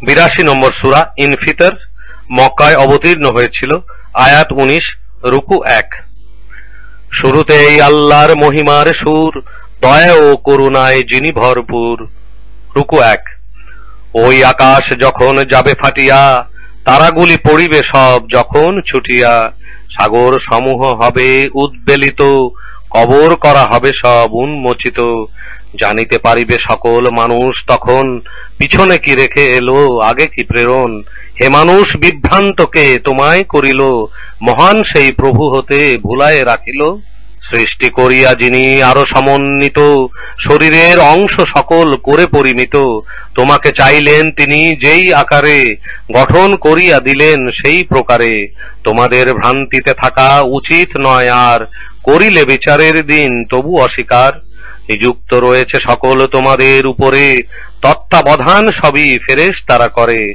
82 নম্বর সূরা ইনফিতর, মক্কায় অবতীর্ণ হয়েছিল। আয়াত 19, রুকু 1। শুরুতেই আল্লাহর মহিমার সুর, দয়া ও করুণায় যিনি ভরপুর। রুকু 1। ওই আকাশ যখন যাবে ফাটিয়া, তারাগুলি পড়িবে সব যখন ছুটিয়া, সাগর সমূহ হবে উদ্বেলিত, কবর করা হবে সব উন্মোচিত। জানিতে পারিবে সকল মানুষ তখন, পিছনে কি রেখে এলো আগে কি প্রেরণ। হে মানুষ বিভ্রান্তকে তোমায় করিল, মহান সেই প্রভু হতে ভুলায় রাখিল। সৃষ্টি করিয়া যিনি আরো সমন্বিত, শরীরের অংশ সকল করে পরিমিত। তোমাকে চাইলেন তিনি যেই আকারে, গঠন করিয়া দিলেন সেই প্রকারে। তোমাদের ভ্রান্তিতে থাকা উচিত নয় আর, করিলে বিচারের দিন তবু অস্বীকার। নিযুক্ত রয়েছে সকল তোমাদের উপরে, তত্ত্বাবধান সবই ফেরেশতারা করে।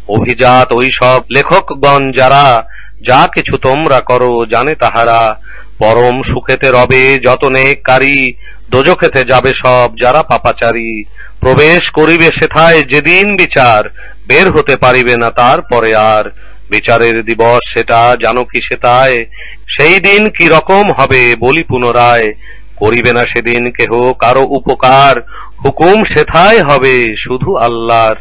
অভিজাত ওই সব লেখকগণ যারা, যা কিছু তোমরা করো জানে তাহারা। পরম সুখেতে রবে যত নেককারী, দোজখেতে যাবে সব যারা পাপাচারী। প্রবেশ করিবে সেথায় যেদিন বিচার, বের হতে পারিবে না তার পরে আর। বিচারের দিবস সেটা জানো কি সেটায়, সেই দিন কি রকম হবে বলি পুনরায়। করিবে না সেদিন কেহ কারো উপকার, হুকুম সেথায় হবে শুধু আল্লাহর।